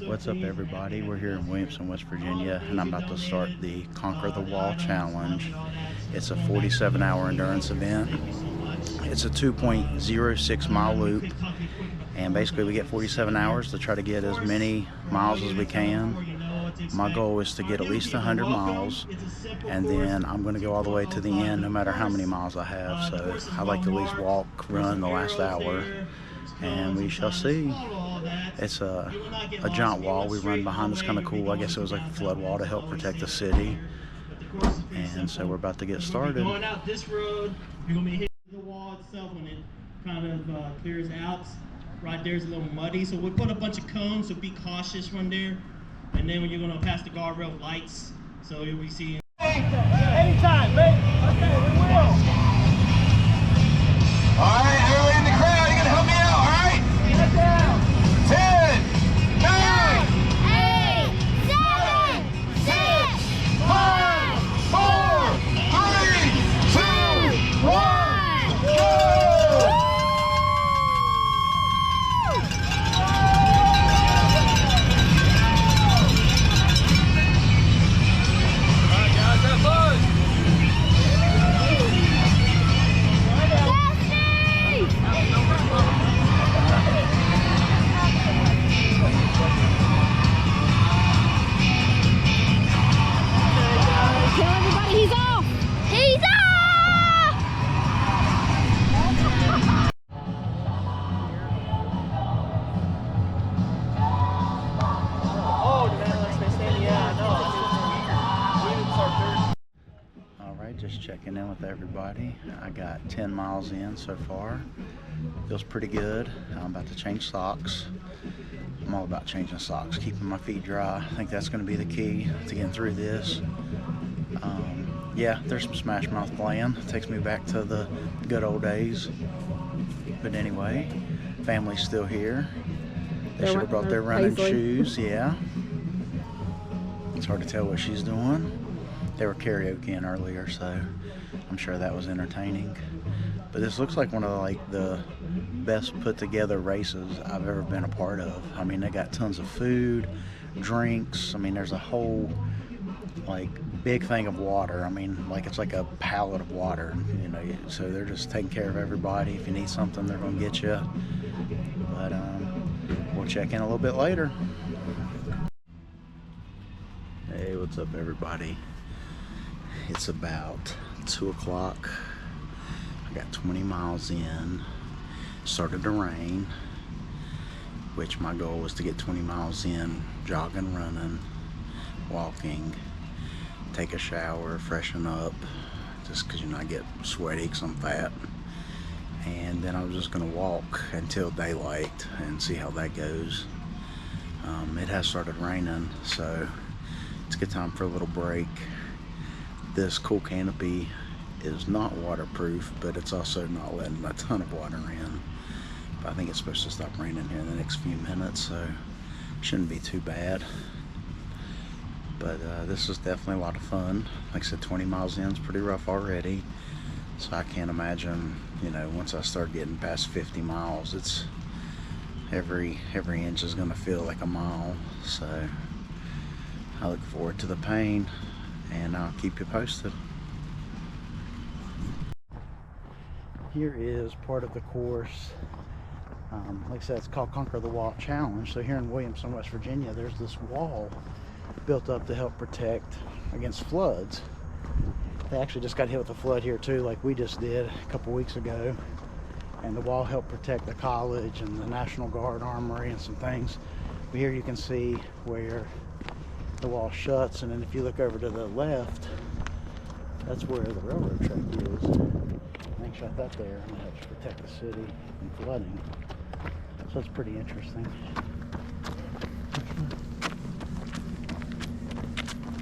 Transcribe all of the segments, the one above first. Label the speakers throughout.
Speaker 1: What's up, everybody? We're here in Williamson, West Virginia, and I'm about to start the Conquer the Wall Challenge. It's a 47-hour endurance event. It's a 2.06 mile loop, and basically we get 47 hours to try to get as many miles as we can. My goal is to get at least 100 miles, and then I'm going to go all the way to the end no matter how many miles I have. So I like to at least walk, run the last hour, and we shall see. It's a giant wall we run behind. It's kind of cool. I guess it was like a flood wall to help protect the city. And so we're about to get started.
Speaker 2: Going out this road, you're going to be hitting the wall itself when it kind of clears out. Right there's a little muddy, so we'll put a bunch of cones, so be cautious right there. And then when you're going to pass the guardrail lights, so you'll be seeing.
Speaker 3: Anytime, babe. Okay, we will. All right, everybody in the crowd, you gonna help me out, all right? Get down. 10, 9,
Speaker 4: 8, 7, 6, 5,
Speaker 3: 4, 3, 2, 1, go!
Speaker 1: Just checking in with everybody. I got 10 miles in so far. Feels pretty good. I'm about to change socks. I'm all about changing socks, keeping my feet dry. I think that's going to be the key to getting through this. Yeah, there's some Smash Mouth playing. It takes me back to the good old days. But anyway, family's still here. They should have brought their running shoes. Yeah. It's hard to tell what she's doing. They were karaokeing earlier, so I'm sure that was entertaining. But this looks like one of the best put together races I've ever been a part of. I mean, they got tons of food, drinks. I mean, there's a whole big thing of water. I mean, it's like a pallet of water, you know. So they're just taking care of everybody. If you need something, they're gonna get you. But we'll check in a little bit later. Hey, what's up, everybody? It's about 2 o'clock. I got 20 miles in. Started to rain, which my goal was to get 20 miles in, jogging, running, walking, take a shower, freshen up, just because, you know, I get sweaty because I'm fat. And then I was just going to walk until daylight and see how that goes. It has started raining, so it's a good time for a little break. This cool canopy is not waterproof, but it's also not letting a ton of water in. But I think it's supposed to stop raining here in the next few minutes, so it shouldn't be too bad. But this is definitely a lot of fun. Like I said, 20 miles in is pretty rough already. So I can't imagine, you know, once I start getting past 50 miles, it's every inch is gonna feel like a mile. So I look forward to the pain, and I'll keep you posted. Here is part of the course. Like I said, it's called Conquer the Wall Challenge. So here in Williamson, West Virginia, there's this wall built up to help protect against floods. They actually just got hit with a flood here too, like we just did a couple weeks ago. And the wall helped protect the college and the National Guard Armory and some things. But here you can see where the wall shuts, and then if you look over to the left, that's where the railroad track is. They shut that there, and it helps protect the city from flooding. So it's pretty interesting.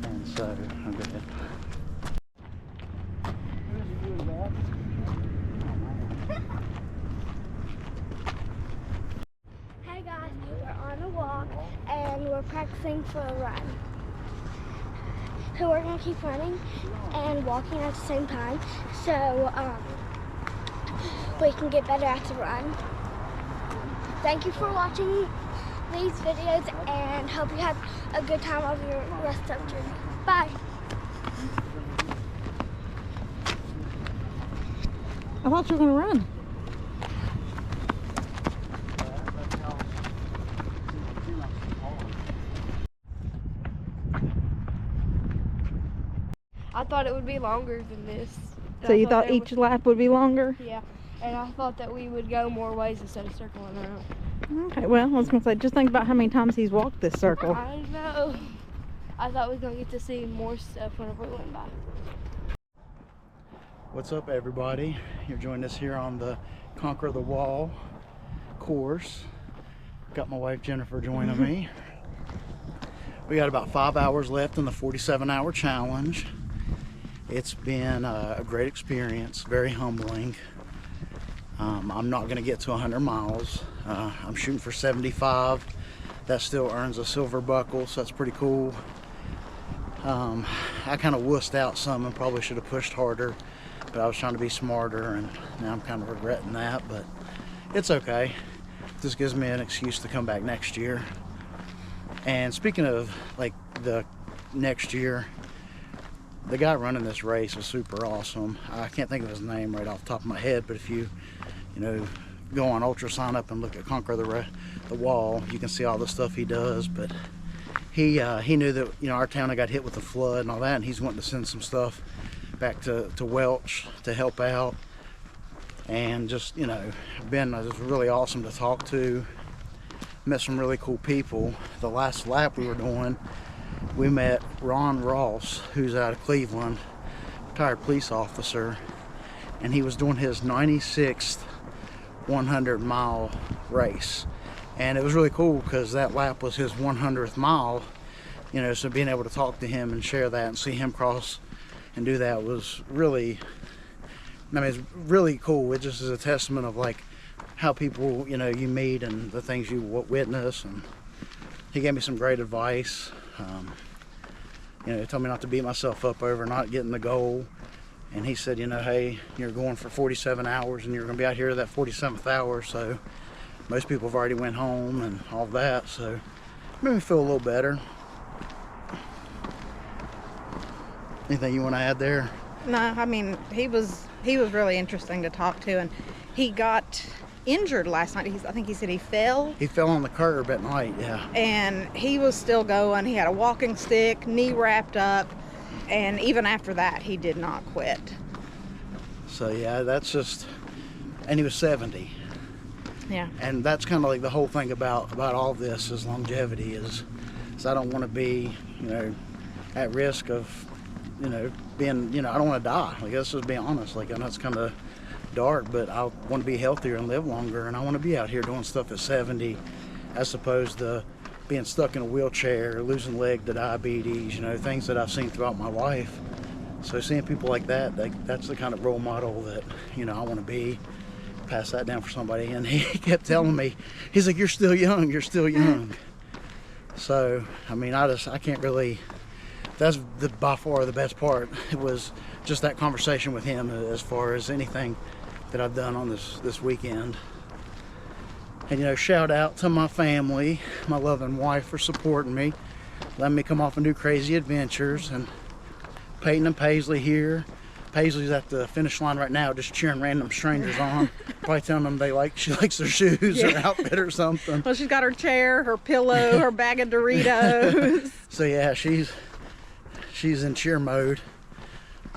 Speaker 1: And so, I'll go ahead.
Speaker 4: Hey guys, we're on a walk and we're practicing for a run. So we're gonna keep running and walking at the same time, so we can get better at the run. Thank you for watching these videos and hope you have a good time of your rest of your journey. Bye.
Speaker 5: I thought you were gonna run.
Speaker 6: I thought it would be longer than this.
Speaker 5: So you thought each lap would be longer?
Speaker 6: Yeah, and I thought that we would go more ways instead of circling around.
Speaker 5: Okay, well, I was gonna say, just think about how many times he's walked this circle.
Speaker 6: I know. I thought we were gonna get to see more stuff whenever we went by.
Speaker 1: What's up, everybody? You're joining us here on the Conquer the Wall course. Got my wife Jennifer joining me. We got about 5 hours left in the 47-hour challenge. It's been a great experience, very humbling. I'm not going to get to 100 miles. I'm shooting for 75. That still earns a silver buckle, so that's pretty cool. I kind of wussed out some and probably should have pushed harder, but I was trying to be smarter, and now I'm kind of regretting that, but it's okay. This gives me an excuse to come back next year. And speaking of like the next year, the guy running this race is super awesome. I can't think of his name right off the top of my head, but if you go on Ultra Sign Up and look at Conquer the Wall, you can see all the stuff he does. But he knew that our town had got hit with the flood and all that, and he's wanting to send some stuff back to Welch to help out. And just been just really awesome to talk to. Met some really cool people. The last lap we were doing, we met Ron Ross, who's out of Cleveland, retired police officer, and he was doing his 96th 100-mile race. And it was really cool because that lap was his 100th mile, so being able to talk to him and share that and see him cross and do that was really, it's really cool. It just is a testament of like how people you meet and the things you witness. And he gave me some great advice. He told me not to beat myself up over not getting the goal, and he said, hey, you're going for 47 hours and you're going to be out here that 47th hour, so most people have already went home and all that, so it made me feel a little better. Anything you want to add there?
Speaker 5: No, I mean, he was really interesting to talk to, and he got injured last night. I think he said he fell.
Speaker 1: He fell on the curb at night, yeah.
Speaker 5: And he was still going. He had a walking stick, knee wrapped up, and even after that, he did not quit.
Speaker 1: So yeah, that's just, and he was 70.
Speaker 5: Yeah.
Speaker 1: And that's kind of like the whole thing about all this is longevity is I don't want to be, at risk of, being, I don't want to die. Like, let's just be honest. Like, I know it's kind of dark, but I want to be healthier and live longer, and I want to be out here doing stuff at 70 as opposed to being stuck in a wheelchair, losing leg to diabetes, things that I've seen throughout my life. So seeing people like that, that's the kind of role model that I want to be. Pass that down for somebody. And he kept telling me, he's like, you're still young, so I can't really, that's by far the best part. It was just that conversation with him as far as anything that I've done on this weekend. And shout out to my family, my loving wife, for supporting me, letting me come off and do crazy adventures. And Peyton and Paisley here. Paisley's at the finish line right now, just cheering random strangers on, probably telling them she likes their shoes or outfit or something.
Speaker 5: Well, she's got her chair, her pillow, her bag of Doritos.
Speaker 1: So yeah, she's in cheer mode.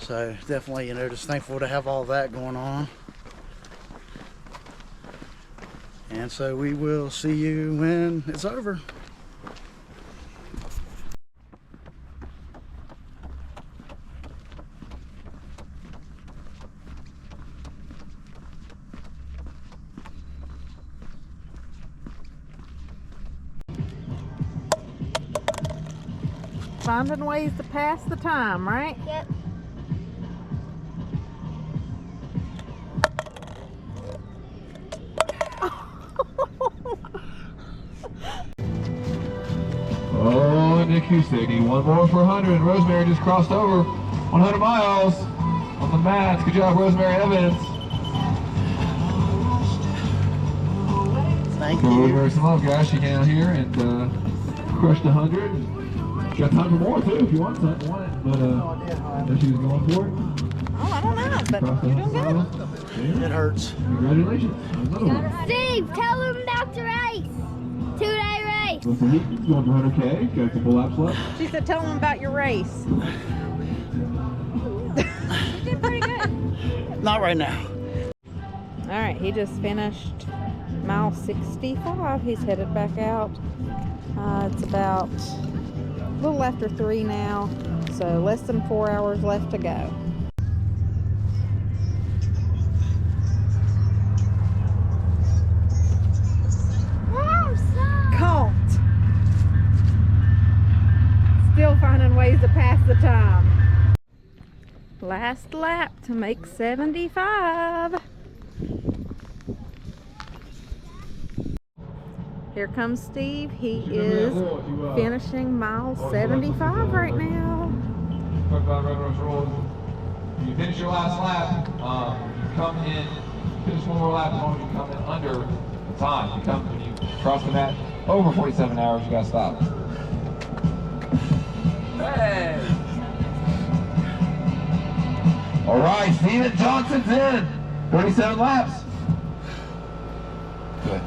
Speaker 1: So definitely, just thankful to have all that going on. And so we will see you when it's over.
Speaker 5: Finding ways to pass the time, right?
Speaker 4: Yep.
Speaker 3: Oh, Nick Husick, need one more for 100. Rosemary just crossed over 100 miles on the mats. Good job, Rosemary Evans.
Speaker 1: Thank Thank
Speaker 3: So
Speaker 1: you.
Speaker 3: Rosemary, some love, guys. She came out here and crushed 100. She got time for more too if you want it, but if she was going for it.
Speaker 5: Oh, I don't know, but
Speaker 3: Crossed
Speaker 5: you're
Speaker 3: 100
Speaker 5: doing good.
Speaker 3: miles.
Speaker 1: It hurts.
Speaker 3: Congratulations. Another one.
Speaker 4: Steve, tell them about the race. 2-day race.
Speaker 3: Well, so he's going for 100K. Got a couple laps left.
Speaker 5: She said, tell them about your race. You did pretty good.
Speaker 1: Not right now.
Speaker 5: All right, he just finished mile 65. He's headed back out. It's about a little after 3 now, so less than 4 hours left to go. Caught. Still finding ways to pass the time. Last lap to make 75. Here comes Steve. He is finishing mile 75 right now.
Speaker 3: You finish your last lap, come in, finish one more lap as long as you come in under the time. You come when you cross the mat over 47 hours, you gotta stop. Hey! All right, Steven Johnson's in. 47 laps. Good.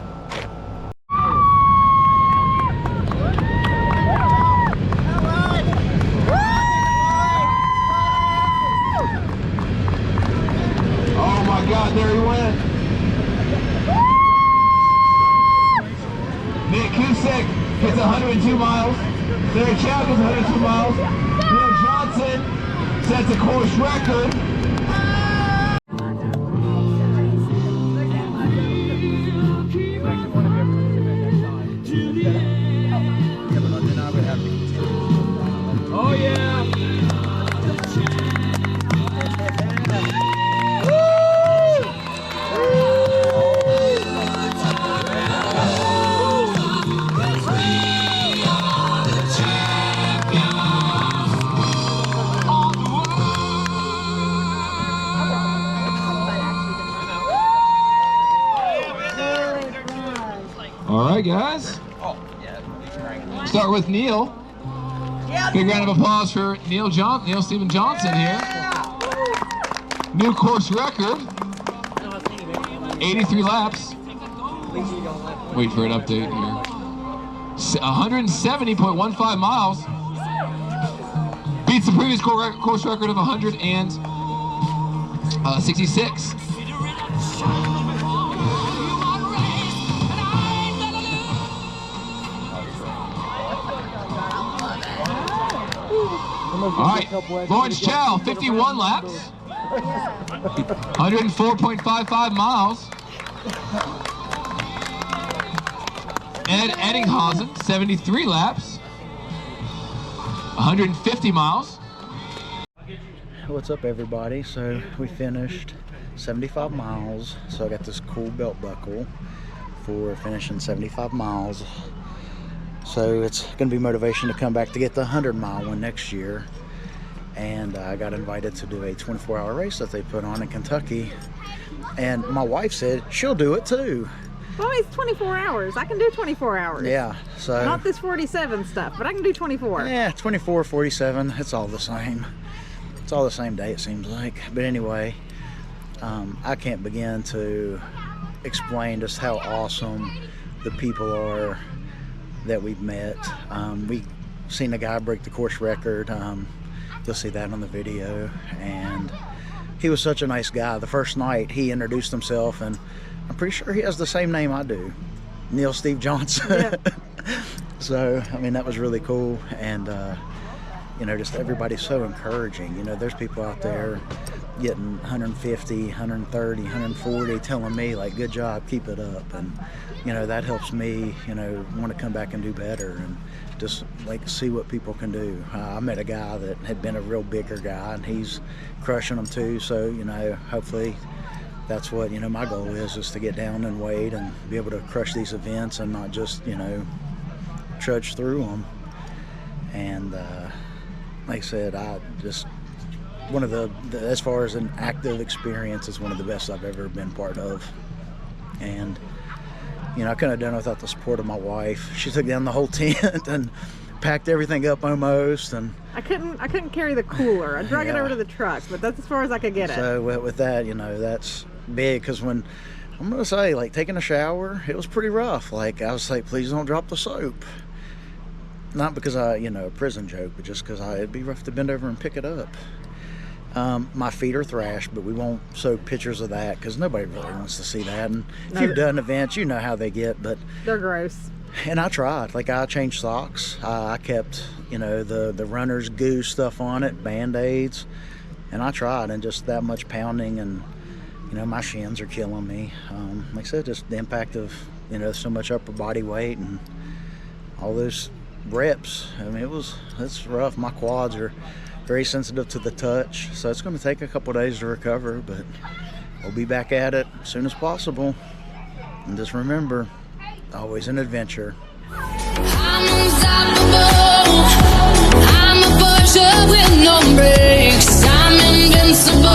Speaker 3: Oh my God, there he went. Nick Cusick gets 102 miles. Larry Chow gets 102 miles. Neil Johnson sets a course record. Oh yeah! All right, guys. Start with Neil. Big round of applause for Neil Stephen Johnson here. New course record. 83 laps. Wait for an update here. 170.15 miles. Beats the previous course record of 166. All right, Lawrence Chow, 51 laps, 104.55 miles. Ed Eddinghausen, 73 laps, 150 miles.
Speaker 1: What's up, everybody? So we finished 75 miles. So I got this cool belt buckle for finishing 75 miles. So it's going to be motivation to come back to get the 100-mile one next year. And I got invited to do a 24-hour race that they put on in Kentucky. And my wife said she'll do it too.
Speaker 5: Well, it's 24 hours. I can do 24 hours.
Speaker 1: Yeah, so...
Speaker 5: Not this 47 stuff, but I can do 24.
Speaker 1: Yeah, 24, 47, it's all the same. It's all the same day, it seems like. But anyway, I can't begin to explain just how awesome the people are that we've met. We've seen a guy break the course record. You'll see that on the video. And he was such a nice guy. The first night he introduced himself, and I'm pretty sure he has the same name I do, Neil Steve Johnson. Yeah. So, I mean, that was really cool. And, you know, just everybody's so encouraging. You know, there's people out there getting 150, 130, 140, telling me, like, good job, keep it up. And, you know, that helps me, you know, want to come back and do better and just, like, see what people can do. I met a guy that had been a real bigger guy, and he's crushing them too. So, you know, hopefully that's what, you know, my goal is to get down and weight and be able to crush these events and not just, you know, trudge through them. And like I said, I just, one of the as far as an active experience, it's one of the best I've ever been part of. And You know, I couldn't have done it without the support of my wife. She took down the whole tent and packed everything up almost. And
Speaker 5: I couldn't carry the cooler. I drug it over to the truck, but that's as far as I could get it.
Speaker 1: so with that, you know, that's big, because when I'm gonna say, like, taking a shower, it was pretty rough. Like, I was like, please don't drop the soap. Not because you know, a prison joke, but just because it'd be rough to bend over and pick it up. My feet are thrashed, but we won't show pictures of that because nobody really wants to see that. And if you've done events, you know how they get. But
Speaker 5: They're gross.
Speaker 1: and I tried. Like, I changed socks. I kept, you know, the runner's goo stuff on it, Band-Aids, and I tried. And just that much pounding, and you know, my shins are killing me. Like I said, just the impact of, you know, so much upper body weight and all those reps. I mean, it's rough. My quads are very sensitive to the touch, so it's going to take a couple days to recover, but we'll be back at it as soon as possible. And just remember, always an adventure.
Speaker 7: I'm unstoppable. I'm a pusher with no brakes. I'm invincible.